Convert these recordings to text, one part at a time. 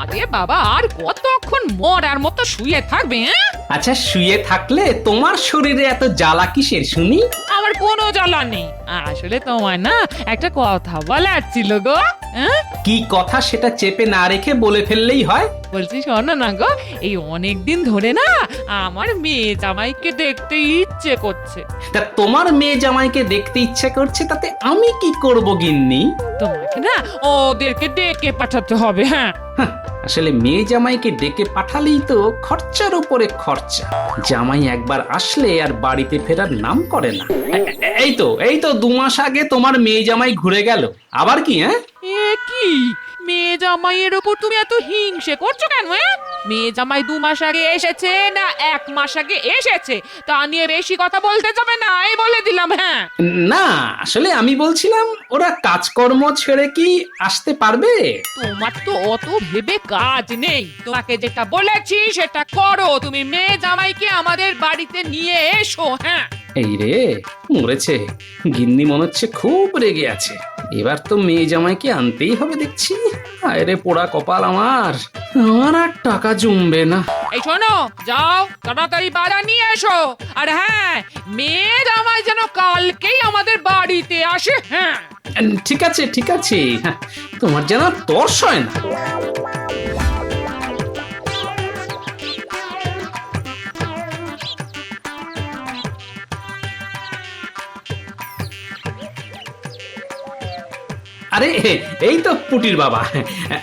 আরে বাবা, আর কতক্ষণ মরার মতো শুয়ে থাকবে? আচ্ছা, শুয়ে থাকলে তোমার শরীরে এত জ্বালা কিসের শুনি? আমার কোনো জ্বালা নেই। আসলে তোমার না একটা কথা বলার ছিল গো। কি কথা সেটা চেপে না রেখে বলে ফেললেই হয়। বলছি শোনো না গো, এই অনেক দিন ধরে না আমার মেয়ে জামাইকে দেখতে ইচ্ছে করছে। তা তোমার মেয়ে জামাইকে দেখতে ইচ্ছে করছে, তাতে আমি কি করব গিন্নি? তোমাকে না ওদেরকে ডেকে পাঠাতে হবে। হ্যাঁ, আসলে মেয়ে জামাইকে ডেকে পাঠালেই তো খরচার উপরে খরচা। জামাই একবার আসলে আর বাড়িতে ফেরার নাম করে না। এই তো 2 মাস আগে তোমার মেয়ে জামাই ঘুরে গেল, আবার কি? এ কি মেয়ে জামাইয়ের ওপর তুমি এত হিংসে করছো কেন? মেয়ে জামাই 2 মাস আগে এসেছে না 1 মাস আগে এসেছে তা নিয়ে বেশি কথা বলতে যাবে না, এই বলে দিলাম। হ্যাঁ, না, আসলে আমি বলছিলাম ওরা কাজকর্ম ছেড়ে কি আসতে পারবে? তোমার তো অত ভেবে কাজ নেই। তোমাকে যেটা বলেছি সেটা করো। তুমি মেয়ে জামাইকে আমাদের বাড়িতে নিয়ে এসো। হ্যাঁ, এই রে, মরেছে। গিন্নি মনে হচ্ছে খুব রেগে আছে। এবার তো মেয়ে জামাইকে আনতেই হবে দেখছি। আয় রে পোড়া কপাল আমার আর টাকা জমবে না। এই শোনো, যাও তাড়াতাড়ি বাজার নিয়ে এসো। আর হ্যাঁ, মেয়ে জামাই যেন কালকেই আমাদের বাড়িতে আসে। হ্যাঁ, ঠিক আছে, ঠিক আছে। তোমার যেন তর্স হয় না। আরে এই তো পুটির বাবা।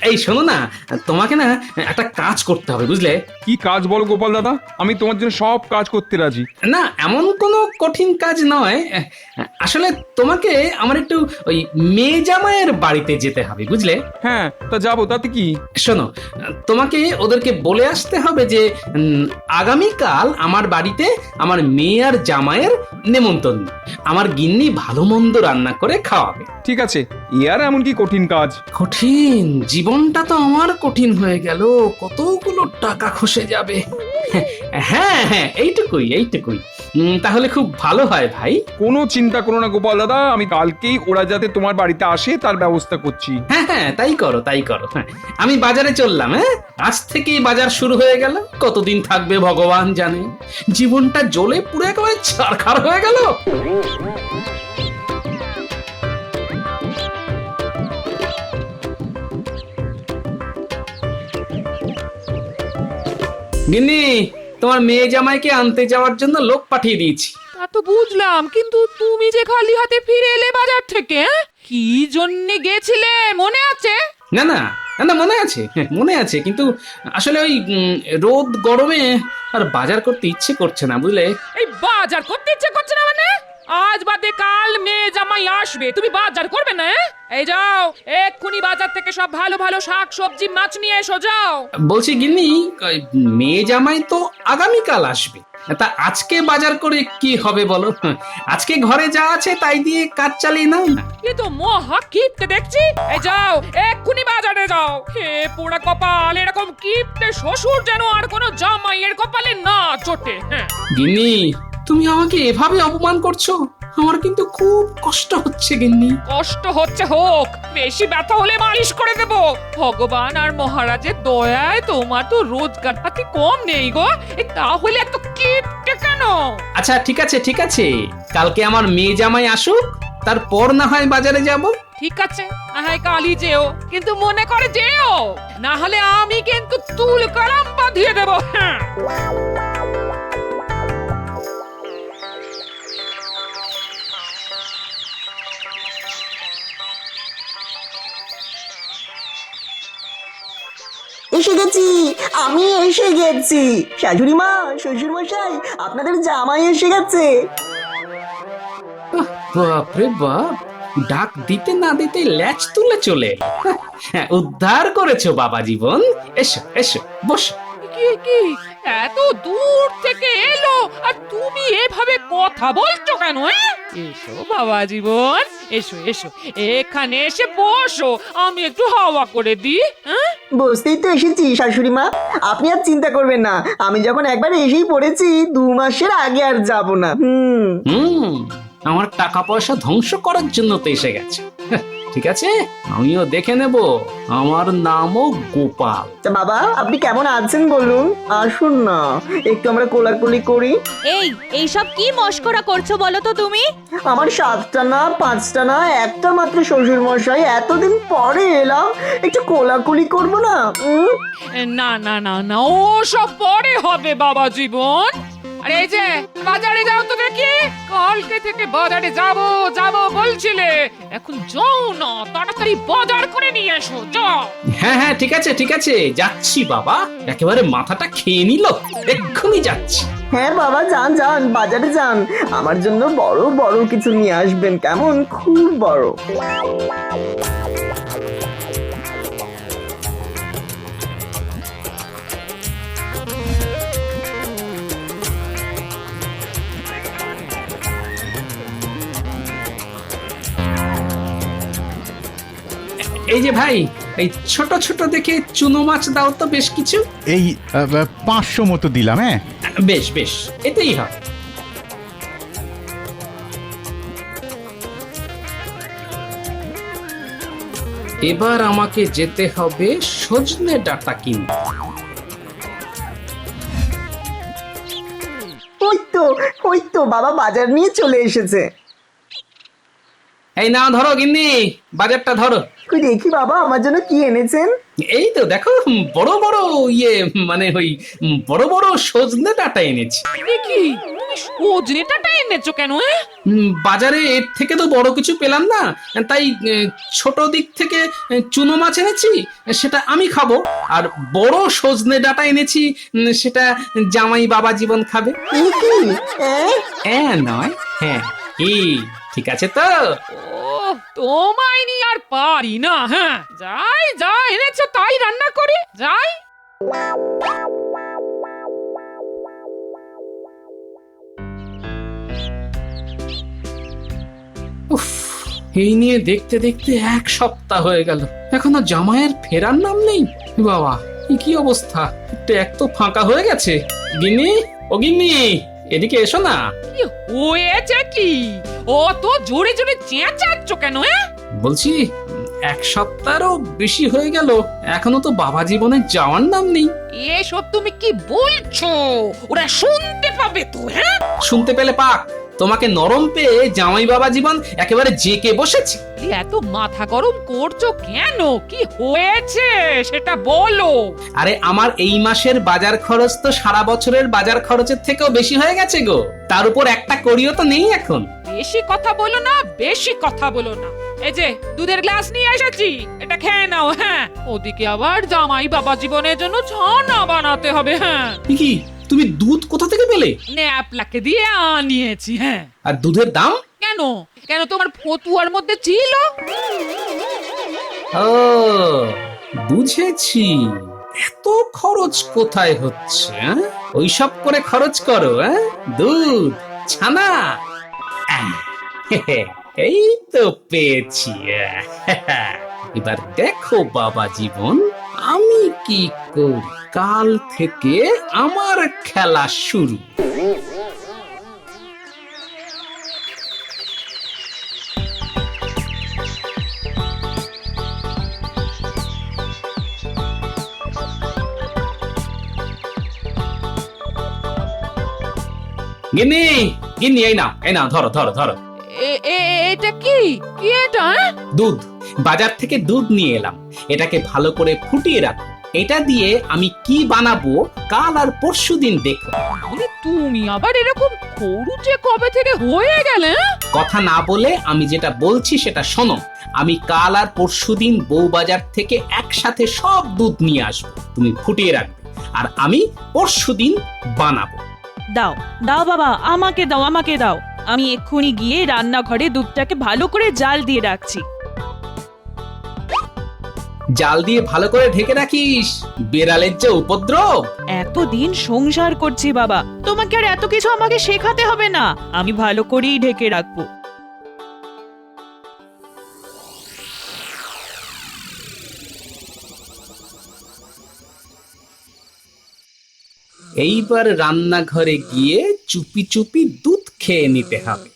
এই শোনো না, তোমাকে না একটা কাজ করতে হবে, বুঝলে? কি কাজ বলো গোপাল দাদা, আমি তোমার জন্য সব কাজ করতে রাজি। না, এমন কোনো কঠিন কাজ নয়। আসলে তোমাকে আমার একটু ওই মেয়ে জামাইয়ের বাড়িতে যেতে হবে, বুঝলে? হ্যাঁ, তা যাবো, তাতে কি? শোনো, তোমাকে ওদেরকে বলে আসতে হবে যে আগামীকাল আমার বাড়িতে আমার মেয়ে আর জামাইয়ের নেমন্তন্ন। আমার গিন্নি ভালো মন্দ রান্না করে খাওয়াবে। ঠিক আছে, আর এমন কি কঠিন কাজ? কঠিন? জীবনটা তো আমার কঠিন হয়ে গেল, কতগুলো টাকা খসে যাবে। হ্যাঁ হ্যাঁ, এইটুকুই। তাহলে খুব ভালো হয় ভাই। কোনো চিন্তা করো না গোপাল দাদা, আমি কালকেই ওরা যাতে তোমার বাড়িতে আসে তার ব্যবস্থা করছি। হ্যাঁ হ্যাঁ, তাই করো। হ্যাঁ, আমি বাজারে চললাম। আজ থেকেই বাজার শুরু হয়ে গেল। কতদিন থাকবে ভগবান জানে। জীবনটা জ্বলে পুড়ে একেবারে ছারখার হয়ে গেল। গিন্নি, তোমার মেয়ে জামাইকে আনতে যাওয়ার জন্য লোক পাঠিয়ে দিয়েছি। তা তো বুঝলাম, কিন্তু তুমি যে খালি হাতে ফিরে এলে বাজার থেকে, কি জন্য গেছিলে মনে আছে? না না না, মনে আছে, মনে আছে, কিন্তু আসলে ওই রোদ গরমে আর বাজার করতে ইচ্ছে করছে না, বুঝলে? এই বাজার করতে ইচ্ছে করছে না মানে? আজ বাদে কাল মেয়ে জামাই আসবে, তুমি বাজার করবে না? এই যাও, এক্ষুনি বাজার থেকে সব ভালো ভালো শাক সবজি মাছ নিয়ে এসো, যাও। বলছি গিন্নি, ওই মেয়ে জামাই তো আগামীকাল আসবে, তা আজকে বাজার করে কি হবে বলো? আজকে ঘরে যা আছে তাই দিয়ে কাজ চালিয়ে নাও না। এ তো মহা কিপটে দেখছি। এই যাও, এক্ষুনি বাজারে যাও। হে পোড়া কপাল, এরকম কিপটে শ্বশুর যেন আর কোনো জামাইয়ের কপালে না জোটে। হ্যাঁ, গিন্নি, তুমি আমাকে এভাবে অপমান করছো, আমার কিন্তু খুব কষ্ট হচ্ছে গিন্নি। কষ্ট হচ্ছে হোক, বেশি ব্যথা হলে মালিশ করে দেব। ভগবান আর মহারাজের দয়ায় তোমার তো রোজগার পাতি কম নেই গো, তাহলে এত কিপটে কেন? আচ্ছা, ঠিক আছে, কালকে আমার মেয়ে জামাই আসুক, তারপর না হয় বাজারে যাব। ঠিক আছে, হ্যাঁ কালই যেও, কিন্তু মনে করে যেও, না হলে আমি কিন্তু তুল কালাম বাঁধিয়ে দেব। হ্যাঁ, এসে গেছি, আমি এসে গেছি। শাশুড়ি মা, শ্বশুর মশাই, আপনাদের জামাই এসে গেছে। বাপরে বাপ, ডাক দিতে না দিতে ল্যাচ তুলে চলে এলো। উদ্ধার করেছো বাবা জীবন। এসো এসো, বসো। কি এত দূর থেকে এলো আর তুমি এভাবে কথা বলছো কেন? এসো বাবা জীবন, এসো এসো, এখানে এসে বসো, আমি একটু হাওয়া করে দিই। বসতেই তো এসেছি শাশুড়ি মা, আপনি আর চিন্তা করবেন না। আমি যখন একবার এসেই পড়েছি, 2 মাসের আগে আর যাব না। আমার টাকা পয়সা ধ্বংস করার জন্য তো এসে গেছে। ঠিক আছে, আমিও দেখে নেব। আমার নামও গোপাল। তা বাবা আপনি কেমন আছেন বলুন, আসুন না একটু আমরা কোলাকুলি করি। এইসব কি মস্করা করছো বলো তো তুমি? আমার 7টা না 5টা না একটা মাত্র শ্বশুর মশাই, এতদিন পরে এলাম, একটু কোলাকুলি করবো না? না না না না, ও সব পরে হবে বাবা জীবন। আরে এই যে বাজারে যাও তো দেখি, কালকে থেকে বাজারে যাব যাব বলছিলে, এখন যাও না, তাড়াতাড়ি বাজার করে নিয়ে এসো, যাও। হ্যাঁ হ্যাঁ, ঠিক আছে ঠিক আছে, যাচ্ছি বাবা। একেবারে মাথাটা খেয়ে নিল, এক্ষুনি যাচ্ছি। হ্যাঁ বাবা যান যান, বাজারে যান, আমার জন্য বড় বড় কিছু নিয়ে আসবেন, কেমন? খুব বড়। এই যে ভাই, এই ছোট ছোট দেখে চুনো মাছ দাও তো বেশ কিছু। এই 500 মতো দিলাম। হ্যাঁ বেশ বেশ, এতেই হয়। এবার আমাকে যেতে হবে সজনে ডাঁটা কিনতে। ওই তো বাবা বাজার নিয়ে চলে এসেছে। এই নাও ধরো গিন্নি, বাজারটা ধরো। কই দেখি বাবা আমার জন্য কি এনেছেন। এই তো দেখো, বড় বড় মানে ওই বড় বড় সজনে ডাঁটা এনেছি। দেখি তুমি সজনে ডাঁটা এনেছো কেন? বাজারে এর থেকে তো বড় কিছু পেলাম না, তাই ছোট দিক থেকে চুনো মাছ এনেছি, সেটা আমি খাবো। আর বড় সজনে ডাঁটা এনেছি, সেটা জামাই বাবা জীবন খাবে। কি কি? নয় হ্যাঁ, কি ঠিক আছে তো? ও তোমায় নিয়ে আর পারি না। হ্যাঁ যাই, যা এনেছো তাই রান্না করি, যাই। উফ, এই নিয়ে দেখতে দেখতে 1 সপ্তাহ হয়ে গেল, এখনো জামাইয়ের ফেরার নাম নেই। বাবা কি অবস্থা, ট্যাগ তো ফাঁকা হয়ে গেছে। গিন্নি, ও গিন্নি, এদিকে এসো না। কি হয়েছে কি? অত জোরে জোরে চেঁচাচ্ছ কেন? বলছি 1 সপ্তাহেরও বেশি হয়ে গেল, এখনো তো বাবা জীবনে যাওয়ার নাম নেই। এসব তুমি কি বলছো? ওরা শুনতে পাবে তো। হ্যাঁ শুনতে পেলে পাক, তোমাকে নরম পেয়ে জামাই বাবা জীবন একেবারে জেকে বসেছে। এত মাথা গরম করছো কেন? কি হয়েছে সেটা বলো। আরে আমার এই মাসের বাজার খরচ তো সারা বছরের বাজার খরচের থেকেও বেশি হয়ে গেছে গো, তার উপর একটা করিও তো নেই এখন। বেশি কথা বলো না, বেশি কথা বলো না। এই যে দুধের গ্লাস নিয়ে এসেছি, এটা খেয়ে নাও। হ্যাঁ ওদিকে আবার জামাই বাবা জীবনের জন্য ছানা বানাতে হবে। হ্যাঁ কি, তুমি দুধ কোথা থেকে পেলে? ন্যাপলাকে দিয়ে আনিয়েছি। হ্যাঁ আর দুধের দাম? কেন কেন তোমার ফতুয়ার মধ্যে ছিল? ও বুঝেছি, এত খরচ কোথায় হচ্ছে? ওইসব করে খরচ করো? দুধ, ছানা। এই তো পেয়েছি। এবার দেখো বাবা জীবন, আমি কি করি। কাল থেকে আমার খেলা শুরু। গিন্নি, গিন্নি, এই নাও ধরো ধরো ধরো। এটা কি কি এটা? দুধ, বাজার থেকে দুধ নিয়ে এলাম, এটাকে ভালো করে ফুটিয়ে রাখো। এটা দিয়ে আমি কি বানাবো কাল আর পরশুদিন দেখো। তাহলে তুমি আবার এরকম খরুচে কবে থেকে হয়ে গেলে? কথা না বলে আমি যেটা বলছি সেটা শোনো। আমি কাল আর পরশুদিন বউ বাজার থেকে একসাথে সব দুধ নিয়ে আসবো, তুমি ফুটিয়ে রাখবে, আর আমি পরশুদিন বানাবো। দাও দাও বাবা, আমাকে দাও, আমাকে দাও। আমি এক্ষুনি গিয়ে রান্নাঘরে দুধটাকে ভালো করে জাল দিয়ে রাখছি। জাল দিয়ে ভালো করে ঢেকে রাখিস, বেড়ালের যে উপদ্রব। এতদিন সংসার করছি বাবা, তোমাকে আর এত কিছু আমাকে শেখাতে হবে না, আমি ভালো করেই ঢেকে রাখবো। এইবার রান্নাঘরে গিয়ে চুপি চুপি দুধ খেয়ে নিতে হবে।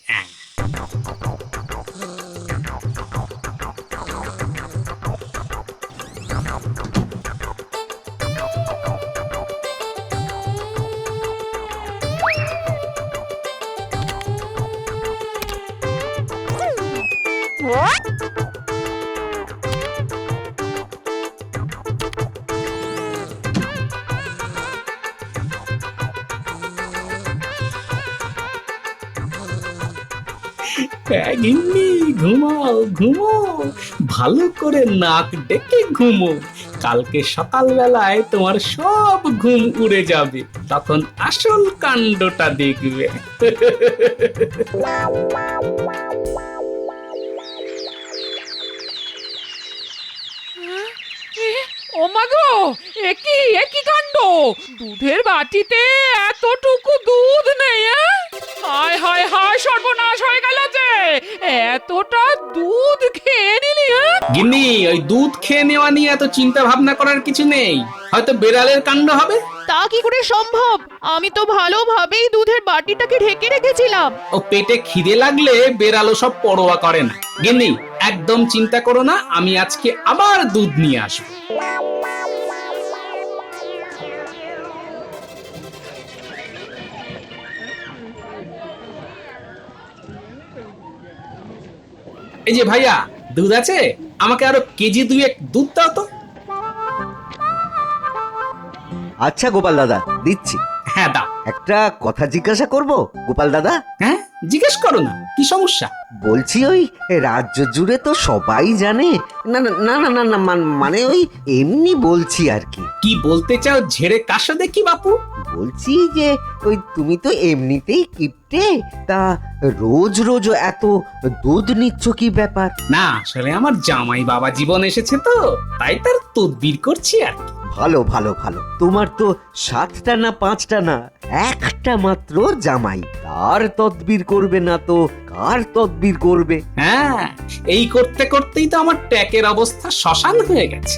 হ্যাঁ গিন্নি, ঘুমাও ঘুমো, ভালো করে নাক ডেকে ঘুমো। কালকে সকালবেলায় তোমার সব ঘুম উড়ে যাবে, তখন আসল কাণ্ডটা দেখবে। ও মাগো, একই কাণ্ড! দুধের বাটিতে এতটুকু দুধ নেই! হায় হায় হায়, সর্বনাশ হয়ে গেল যে! এতটা দুধ খেয়ে নিলি! গিন্নি, ওই দুধ খেয়ে নেওয়া নিয়ে এত চিন্তা ভাবনা করার কিছু নেই, হয়তো বেড়ালের কাণ্ড হবে। তা কি করে সম্ভব? আমি তো ভালোভাবেই দুধের বাটিটাকে ঢেকে রেখেছিলাম। ও পেটে খিদে লাগলে বেড়ালো সব পরোয়া করে না। গিন্নি, একদম চিন্তা করো না, আমি আজকে আবার দুধ নিয়ে আসবো। এই যে ভাইয়া, দুধ আছে? আমাকে আরো কেজি 2 দুধ দাও তো। আচ্ছা গোপাল দাদা, দিচ্ছি। হ্যাঁ দাও। একটা কথা জিজ্ঞাসা করব গোপাল দাদা? হ্যাঁ জিজ্ঞেস করো না, কি সমস্যা? বলছি ওই রাজ্য জুড়ে তো সবাই জানে। না না না না না না, মানে ওই এমনি বলছি আর কি। কি বলতে চাও ঝেড়ে কাশো দেখি বাপু। বলছি যে ওই তুমি তো এমনিতেই কিপটে, তা রোজ রোজ এত দুধ নিচ্ছ কি ব্যাপার? না, আসলে আমার জামাই বাবা জীবন এসেছে তো, তাই তার তদবির করছি আর কি। ভালো ভালো ভালো, তোমার তো 7টা না 5টা না, একটা মাত্র জামাই, তার তদবির করবে না তো কার তদবির করবে? হ্যাঁ, এই করতে করতেই তো আমার ট্যাকের অবস্থা শ্মশান হয়ে গেছে।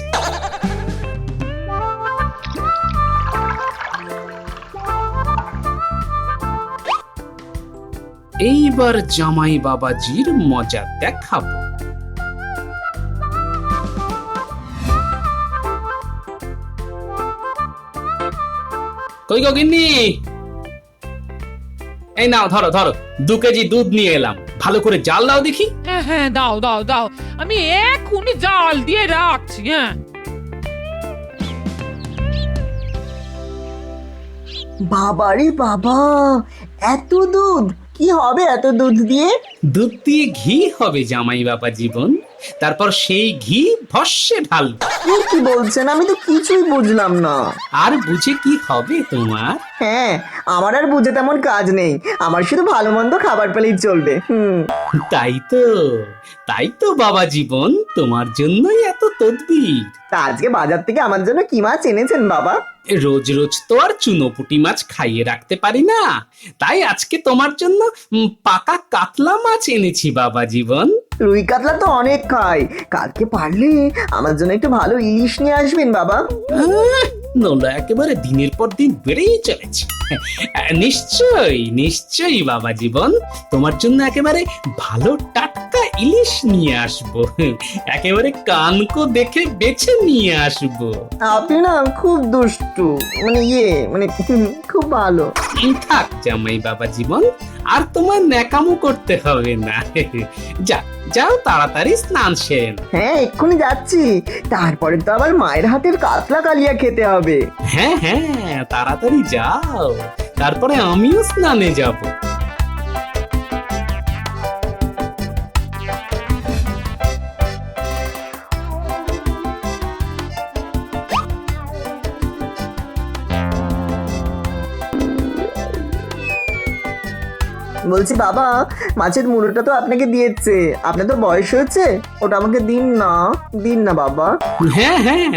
এইবার জামাই বাবাজির মজা দেখাবো। কই গো গিন্নি, এই নাও, ধরো ধরো, 2 কেজি দুধ নিয়ে এলাম, ভালো করে জাল দাও দেখি। হ্যাঁ হ্যাঁ, দাও দাও দাও, আমি এক্ষুনি জাল দিয়ে রাখছি। হ্যাঁ, বাবারে বাবা, এত দুধ! কি হবে এত দুধ দিয়ে? দুধ দিয়ে ঘি হবে জামাই বাবা জীবন, তারপর সেই ঘি ভস্যে ঢালবে। কি বলছেন? আমি তো কিছুই বুঝলাম না। আর বুঝে কি হবে তোমার? হ্যাঁ, আমার আর বুঝে তেমন কাজ নেই, আমার শুধু ভালো মন্দ খাবার পেলেই চলবে। তাই তো বাবা জীবন, তোমার জন্যই এত তদবির। তা আজকে বাজার থেকে আমার জন্য কি মাছ এনেছেন বাবা? রোজ রোজ তো আর চুনোপুটি মাছ খাইয়ে রাখতে পারি না, তাই আজকে তোমার জন্য পাকা কাতলা মাছ এনেছি বাবা জীবন। রুই কাতলা তো অনেক খাই, কালকে পারলে আমার জন্য একটু ভালো ইলিশ নিয়ে আসবেন বাবা। নোলা একেবারে দিনের পর দিন বেড়েই চলেছে। নিশ্চয়ই নিশ্চয়ই বাবা জীবন, তোমার জন্য একেবারে ভালো টাটকা ইলিশ নিয়ে আসবো, একেবারে কানকো দেখে বেছে নিয়ে আসবো। আপনি না খুব দুষ্টু, মানে খুব ভালো। থাক জামাই বাবা জীবন, আর তোমার ন্যাকামো করতে হবে না। যাও তাড়াতাড়ি স্নান সেন। হ্যাঁ, এক্ষুনি যাচ্ছি, তারপরে তো আবার মায়ের হাতের কাতলা কালিয়া খেতে হবে। হ্যাঁ হ্যাঁ, তাড়াতাড়ি যাও, তারপরে আমিও স্নানে যাব। বলছি বাবা, মাছের মুড়োটা তো আপনাকে দিয়েছে, আপনার তো বয়স হয়েছে, ওটা আমাকে দিন না বাবা। হ্যাঁ হ্যাঁ,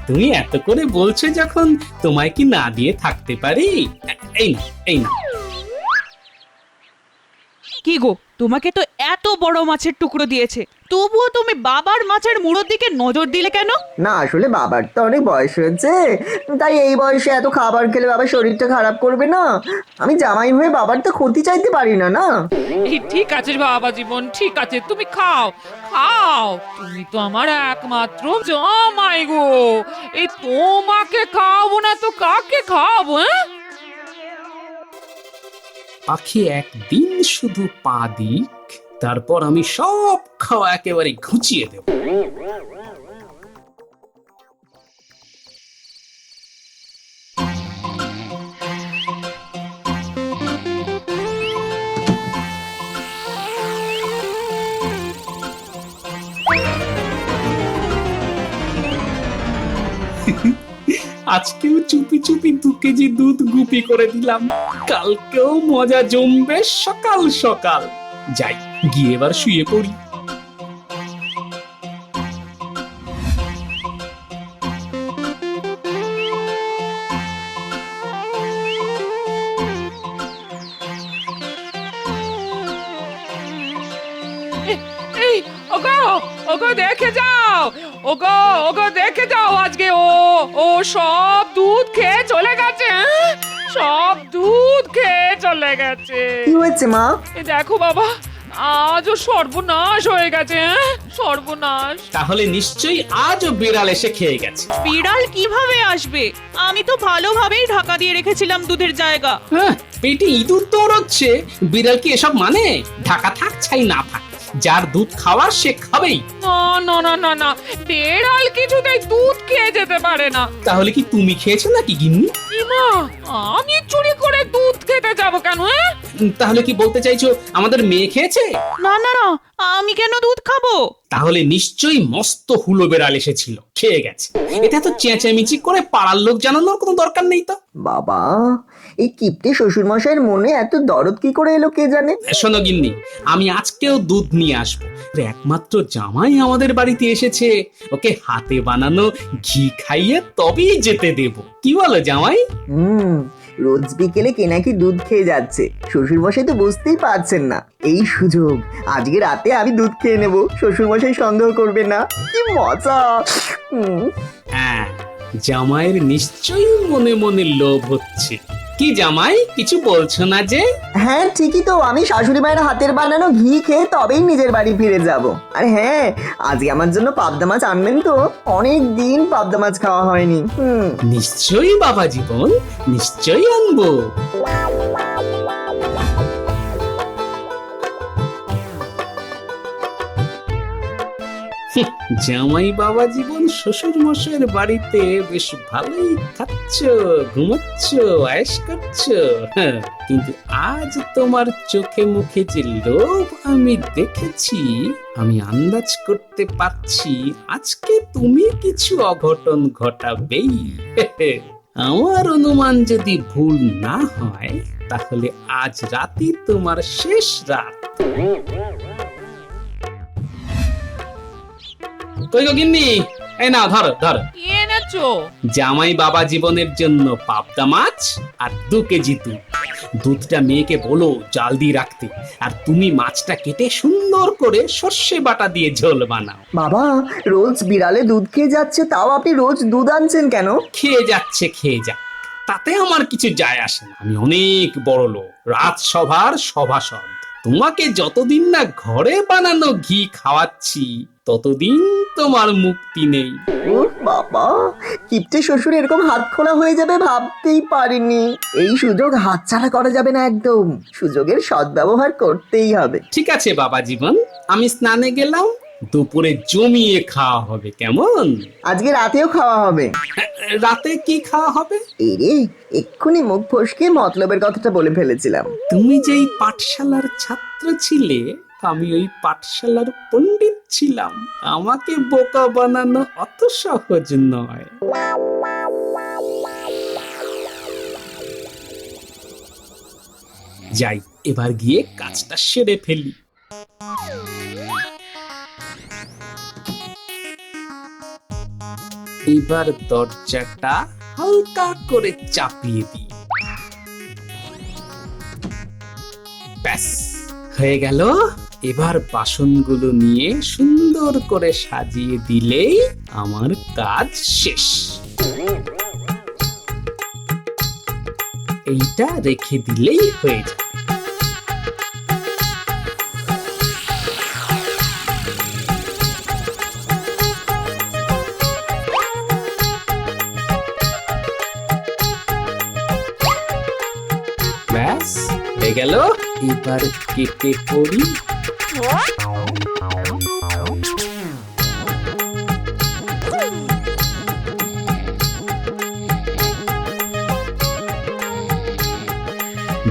তুমি এত করে বলছো যখন, তোমায় কি না দিয়ে থাকতে পারি? এই না। কি গো, তোমাকে তো এত বড় মাছের টুকরো দিয়েছে, তবুও তুমি বাবার মাছের মুড়োর দিকে নজর দিলে কেন? না আসলে বাবার তো অনেক বয়স হয়েছে, তাই এই বয়সে এত খাবার খেলে বাবার শরীরটা খারাপ করবে না। আমি জামাই হয়ে বাবার তো ক্ষতি চাইতে পারি না না। এই ঠিক আছে বাবা জীবন, ঠিক আছে, তুমি খাও খাও, তুমি তো আমার একমাত্র জামাই গো। এই তোমাকে খাওয়াবো না তো কাকে খাওয়াবো? পাখি একদিন শুধু পা দিক, তারপর আমি সব খাওয়া একেবারে ঘুচিয়ে দেব। আজকেও চুপি চুপি 2 কেজি দুধ গুপি করে দিলাম, কালকেও মজা জমবে সকাল সকাল। যাই গিয়ে এবার শুয়ে পড়ি। এই ওগো ওগো দেখে যাও, ওগো ওগো দেখে যাও, আজকে ও সব দুধ খেয়ে চলে গেছে, হ্যাঁ? সব দুধ খেয়ে চলে গেছে। কি হয়েছে মা? এই দেখো বাবা, আজও সর্বনাশ হয়ে গেছে, হ্যাঁ? সর্বনাশ। তাহলে নিশ্চয়ই আজও বিড়াল এসে খেয়ে গেছে। বিড়াল কিভাবে আসবে? আমি তো ভালোভাবেই ঢাকা দিয়ে রেখেছিলাম দুধের জায়গা। হ্যাঁ, পেটে ইঁদুর দৌড়চ্ছে, বিড়াল কি এসব মানে? ঢাকা থাক ছাই না থাক, যার দুধ খাওয়ার সে খাবেই। না না না না না, বেড়াল কিছুতেই দুধ খেয়ে যেতে পারে না। তাহলে কি তুমি খেয়েছো নাকি গিন্নি? মা, আমি চুরি করে দুধ খেতে যাব কেন? হ্যাঁ? তাহলে কি বলতে চাইছো আমাদের মেয়ে খেয়েছে? না না না, আমি কেন দুধ খাবো? তাহলে নিশ্চয়ই মস্ত হুলো বেড়াল এসেছিল, খেয়ে গেছে। এটা তো চেঁচামেচি করে পাড়ার লোক জানানোর কোনো দরকার নেই তো। বাবা, এই কিপ্টে শ্বশুর মশাইয়ের মনে এত দরদ কি করে এলো কে জানে। শোনো গিন্নি, আমি আজকেও দুধ নিয়ে আসবো। একমাত্র জামাই আমাদের বাড়িতে এসেছে, ওকে হাতে বানানো ঘি খাইয়ে তবেই যেতে দেব। কি বলো জামাই? রোজ বিকেলে কে নাকি দুধ খেয়ে যাচ্ছে, শ্বশুর মশাই তো বুঝতেই পারছেন না। এই সুযোগ, আজকে রাতে আমি দুধ খেয়ে নেব, শ্বশুর মশাই সন্দেহ করবে না। কি মজা। হ্যাঁ, জামাইয়ের নিশ্চয়ই মনে মনে লোভ হচ্ছে। কি জামাই, কিছু বলছো না যে? হ্যাঁ ঠিকই তো, আমি শাশুড়ি মায়ের হাতের বানানো ঘি খেয়ে তবেই নিজের বাড়ি ফিরে যাব। আর হ্যাঁ, আজকে আমার জন্য পাবদা মাছ আনবেন তো, অনেক দিন পাবদা মাছ খাওয়া হয়নি। নিশ্চয়ই বাবা জীবন, নিশ্চয়ই আনবো। জামাই বাবা জীবন শ্বশুর মশাইয়ের বাড়িতে বেশ ভালোই খাচ্ছ, ঘুমাচ্ছ, আয়েশ করছো। কিন্তু আজ তোমার চোখে মুখে যে লোভ আমি দেখেছি, আমি আন্দাজ করতে পারছি আজকে তুমি কিছু অঘটন ঘটাবেই। আমার অনুমান যদি ভুল না হয়, তাহলে আজ রাতই তোমার শেষ রাত। কই গো গিন্নি, এই নাও ধরো ধরো। কি এনেছো? জামাই বাবা জীবনের জন্য পাবদা মাছ আর 2 কেজি দুধ। দুধটা মেয়েকে বলো জাল দিয়ে রাখতে, আর তুমি মাছটা কেটে সুন্দর করে সর্ষে বাটা দিয়ে ঝোল বানাও। বাবা, রোজ বিড়ালে দুধ খেয়ে যাচ্ছে, তাও আপনি রোজ দুধ আনছেন কেন? খেয়ে যাচ্ছে, খেয়ে যাক, তাতে আমার কিছু যায় আসে না। আমি অনেক বড় লোক, রাজসভার সভাসদ। তোমাকে যতদিন না ঘরে বানানো ঘি খাওয়াচ্ছি, ততদিন তোমার মুক্তি নেই। ও বাবা, কিপ্টে শ্বশুর এরকম হাত খোলা হয়ে যাবে ভাবতেই পারিনি। এই সুযোগ হাতছাড়া করা যাবে না একদম, সুযোগের সদ্ব্যবহার করতেই হবে। ঠিক আছে বাবা জীবন, আমি স্নানে গেলাম, দুপুরে জমিয়ে খাওয়া হবে, কেমন? আজকে রাতেও খাওয়া হবে। রাতে কি খাওয়া হবে? এরে, এক্ষুনি মুখ ফসকে মতলবের কথাটা বলে ফেলেছিলাম। তুমি যেই পাঠশালার ছাত্র ছিলে, আমি ওই পাঠশালার পণ্ডিত ছিলাম। আমাকে বোকা বানানো অত সহজ নয়। যাই, এবার গিয়ে কাজটা সেরে ফেলি। এবার দরজাটা হালকা করে চাপিয়ে দিই। ব্যাস হয়ে গেল। এবার বাসনগুলো নিয়ে সুন্দর করে সাজিয়ে দিলেই আমার কাজ শেষ। এইটা রেখে দিলেই হয়ে যাবে। ব্যাস হয়ে গেল। এবার কেটে পড়ি।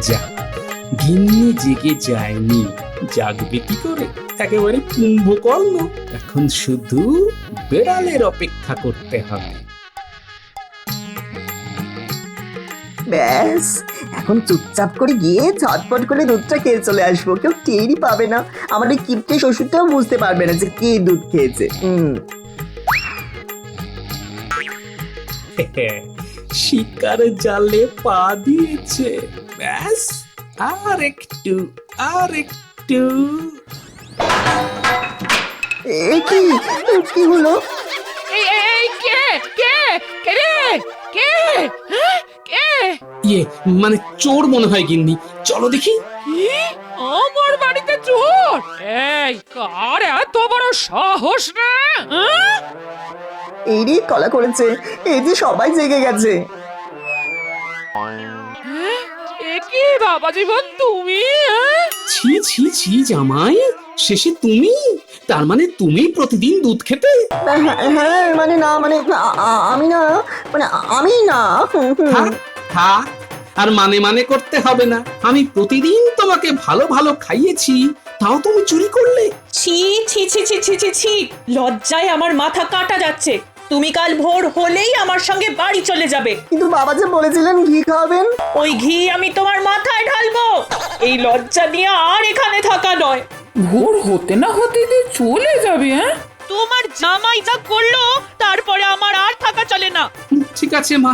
যা, গিন্নি জেগে যায়নি, জাগবে কি করে? একেবারে কুম্ভকর্ণ। এখন শুধু বেড়ালের অপেক্ষা করতে হবে। ব্যাস, এখন চুপচাপ করে গিয়ে ঝটপট করে দুধটা খেয়ে চলে আসবো। কেউ টেরই পাবে না, আমার ওই কিপটে শ্বশুরটাও বুঝতে পারবে না যে কে দুধ খেয়েছে। শিকার জালে পা দিয়েছে। ব্যাস, আর একটু, আর একটু। এ কি, কি হলো? এই কে কে কে রে কে হ্যাঁ? কে ইয়ে মানে চোর মনে হয় গিন্নি, চলো দেখি। কি? আমার বাড়িতে চোর? এই কার এত বড় সাহস রে? হ্যাঁ? এই রে কলা করেছে, এই যে সবাই জেগে গেছে। এ কি বাবা জীবন, তুমি? হ্যাঁ? ছি ছি ছি জামাই, শেষে তুমি? তার মানে তুমি প্রতিদিন দুধ খেতে? হ্যাঁ মানে না, মানে আমি না, মানে আমি না। থাক থাক, আর মানে মানে করতে হবে না। আমি প্রতিদিন তোমাকে ভালো ভালো খাইয়েছি, তাও তুমি চুরি করলে? ছি ছি ছি ছি ছি ছি ছি, লজ্জায় আমার মাথা কাটা যাচ্ছে। তুমি কাল ভোর হলেই আমার সঙ্গে বাড়ি চলে যাবে। কিন্তু বাবা যে বলেছিলেন ঘি খাওয়াবেন। ওই ঘি আমি তোমার মাথায় ঢালবো। এই লজ্জা নিয়ে আর এখানে থাকা নয়। ভোর হতে না হতে যে চলে যাবে। হ্যাঁ, তোমার জামাই যা করলো তারপরে আমার আর থাকা চলে না। ঠিক আছে মা,